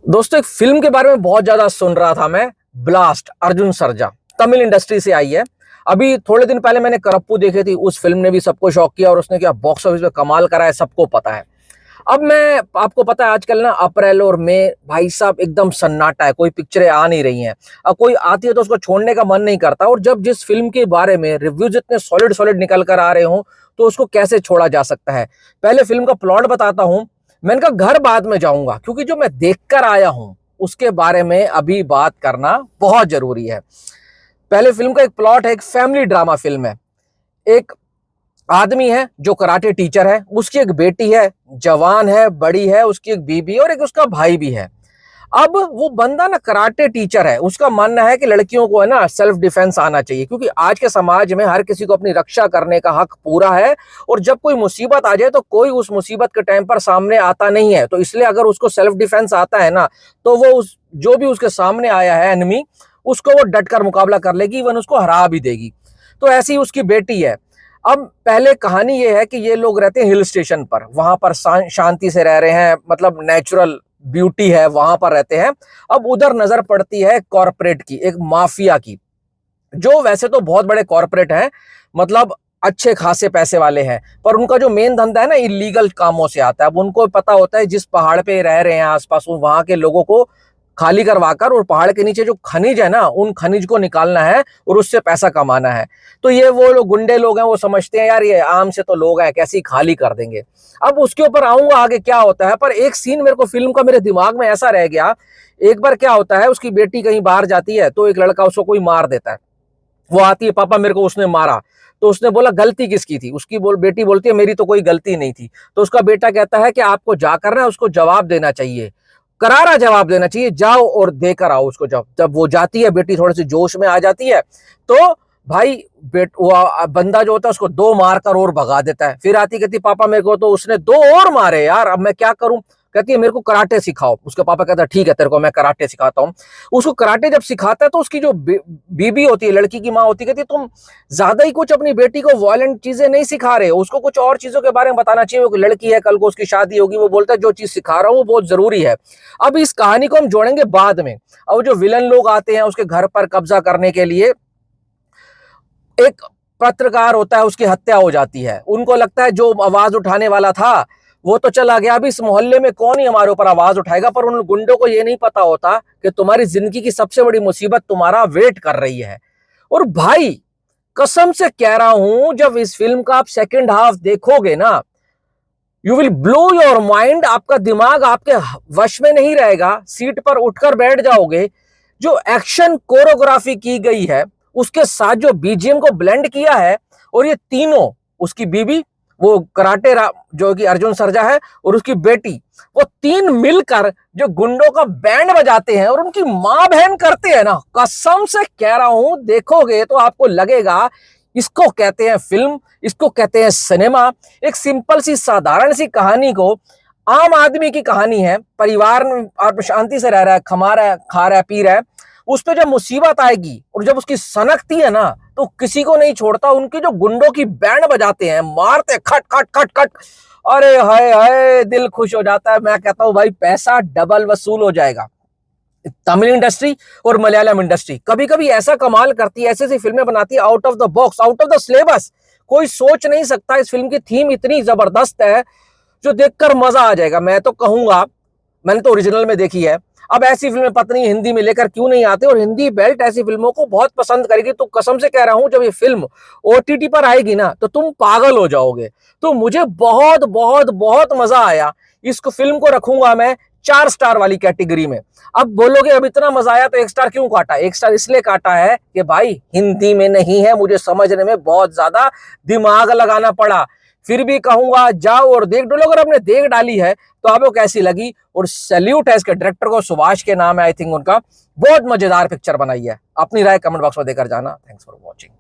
दोस्तों, एक फिल्म के बारे में बहुत ज्यादा सुन रहा था मैं। ब्लास्ट, अर्जुन सर्जा, तमिल इंडस्ट्री से आई है। अभी थोड़े दिन पहले मैंने करप्पू देखी थी। उस फिल्म ने भी सबको शॉक किया और उसने क्या बॉक्स ऑफिस में कमाल करा है, सबको पता है। अब मैं आपको पता है आजकल ना अप्रैल और मई भाई साहब एकदम सन्नाटा है, कोई पिक्चरें आ नहीं रही हैं। अब कोई आती है तो उसको छोड़ने का मन नहीं करता। और जब जिस फिल्म के बारे में रिव्यूज इतने सॉलिड सॉलिड निकल कर आ रहे हो तो उसको कैसे छोड़ा जा सकता है। पहले फिल्म का प्लॉट बताता हूं। मैंने कहा घर बाद में जाऊंगा, क्योंकि जो मैं देखकर आया हूं उसके बारे में अभी बात करना बहुत जरूरी है। पहले फिल्म का एक प्लॉट है, एक फैमिली ड्रामा फिल्म है। एक आदमी है जो कराटे टीचर है, उसकी एक बेटी है, जवान है, बड़ी है, उसकी एक बीबी और एक उसका भाई भी है। अब वो बंदा ना कराटे टीचर है, उसका मानना है कि लड़कियों को है ना सेल्फ डिफेंस आना चाहिए, क्योंकि आज के समाज में हर किसी को अपनी रक्षा करने का हक पूरा है। और जब कोई मुसीबत आ जाए तो कोई उस मुसीबत के टाइम पर सामने आता नहीं है। तो इसलिए अगर उसको सेल्फ डिफेंस आता है ना, तो वो उस जो भी उसके सामने आया है एनिमी, उसको वो डट कर मुकाबला कर लेगी, इवन उसको हरा भी देगी। तो ऐसी उसकी बेटी है। अब पहले कहानी ये है कि ये लोग रहते हैं हिल स्टेशन पर, वहां पर शांति से रह रहे हैं, मतलब नेचुरल ब्यूटी है, वहां पर रहते हैं। अब उधर नजर पड़ती है कॉरपोरेट की, एक माफिया की, जो वैसे तो बहुत बड़े कॉरपोरेट हैं, मतलब अच्छे खासे पैसे वाले हैं, पर उनका जो मेन धंधा है ना इलीगल कामों से आता है। अब उनको पता होता है जिस पहाड़ पे रह रहे हैं आसपास वहां के लोगों को खाली करवाकर और पहाड़ के नीचे जो खनिज है ना उन खनिज को निकालना है और उससे पैसा कमाना है। तो ये वो लोग गुंडे लोग हैं, वो समझते हैं यार ये आम से तो लोग हैं, कैसे खाली कर देंगे। अब उसके ऊपर आऊंगा आगे क्या होता है, पर एक सीन मेरे को फिल्म का मेरे दिमाग में ऐसा रह गया। एक बार क्या होता है, उसकी बेटी कहीं बाहर जाती है तो एक लड़का उसको कोई मार देता है। वो आती है, पापा मेरे को उसने मारा। तो उसने बोला गलती किसकी थी, उसकी बेटी बोलती है मेरी तो कोई गलती नहीं थी। तो उसका बेटा कहता है कि आपको जाकर ना उसको जवाब देना चाहिए, करारा जवाब देना चाहिए, जाओ और देकर आओ उसको। जब वो जाती है, बेटी थोड़ी सी जोश में आ जाती है, तो भाई वो बंदा जो होता है उसको दो मारकर और भगा देता है। फिर आती कहती पापा मेरे को तो उसने दो और मारे यार, अब मैं क्या करूं। कहती है मेरे को कराटे सिखाओ। उसके पापा कहता है ठीक है तेरे को मैं कराटे सिखाता हूँ। उसको कराटे जब सिखाता है तो उसकी जो बीबी होती है, लड़की की माँ होती है, कहती है तुम ज्यादा ही कुछ अपनी बेटी को वायलेंट चीजें नहीं सिखा रहे हो, उसको कुछ और चीजों के बारे में बताना चाहिए। वो लड़की है, कल को उसकी शादी होगी। वो बोलता है जो चीज सिखा रहा हूँ वो बहुत जरूरी है। अब इस कहानी को हम जोड़ेंगे बाद में। अब जो विलन लोग आते हैं उसके घर पर कब्जा करने के लिए, एक पत्रकार होता है, उसकी हत्या हो जाती है। उनको लगता है जो आवाज उठाने वाला था वो तो चला गया, अब इस मोहल्ले में कौन ही हमारे ऊपर आवाज उठाएगा। पर उन गुंडों को ये नहीं पता होता कि तुम्हारी जिंदगी की सबसे बड़ी मुसीबत तुम्हारा वेट कर रही है। और भाई कसम से कह रहा हूं, जब इस फिल्म का आप सेकंड हाफ देखोगे ना, you will blow your mind. आपका दिमाग आपके वश में नहीं रहेगा, सीट पर उठकर बैठ जाओगे। जो एक्शन कोरियोग्राफी की गई है, उसके साथ जो बीजीएम को ब्लेंड किया है, और ये तीनों, उसकी बीबी, वो कराटे जो कि अर्जुन सर्जा है, और उसकी बेटी, वो तीन मिलकर जो गुंडों का बैंड बजाते हैं और उनकी मां बहन करते हैं ना, कसम से कह रहा हूं देखोगे तो आपको लगेगा इसको कहते हैं फिल्म, इसको कहते हैं सिनेमा। एक सिंपल सी साधारण सी कहानी को, आम आदमी की कहानी है, परिवार में शांति से रह रहा है, खा रहा है, पी रहा है, उस पर जब मुसीबत आएगी और जब उसकी सनकती है ना तो किसी को नहीं छोड़ता। उनके जो गुंडों की बैंड बजाते हैं, मारते खट खट खट खट, अरे हाय हाय दिल खुश हो जाता है। मैं कहता हूं भाई पैसा डबल वसूल हो जाएगा। तमिल इंडस्ट्री और मलयालम इंडस्ट्री कभी कभी ऐसा कमाल करती है, ऐसी ऐसी फिल्में बनाती है out of the box, out of the syllabus. कोई सोच नहीं सकता। इस फिल्म की थीम इतनी जबरदस्त है जो देखकर मजा आ जाएगा। मैं तो कहूंगा, मैंने तो ओरिजिनल में देखी है, अब ऐसी फिल्में पता नहीं हिंदी में लेकर क्यों नहीं आते, और हिंदी बेल्ट ऐसी फिल्मों को बहुत पसंद करेगी। तो कसम से कह रहा हूं जब ये फिल्म ओटीटी पर आएगी ना तो तुम पागल हो जाओगे। तो मुझे बहुत बहुत बहुत मजा आया। इस फिल्म को रखूंगा मैं 4 स्टार वाली कैटेगरी में। अब बोलोगे अब इतना मजा आया तो 1 स्टार क्यों काटा? 1 स्टार इसलिए काटा है कि भाई हिंदी में नहीं है, मुझे समझने में बहुत ज्यादा दिमाग लगाना पड़ा। फिर भी कहूंगा जाओ और देख डालो। अगर आपने देख डाली है तो आपको कैसी लगी, और सैल्यूट है इसके डायरेक्टर को, सुभाष के नाम है आई थिंक उनका। बहुत मजेदार पिक्चर बनाई है। अपनी राय कमेंट बॉक्स में देकर जाना। Thanks for watching.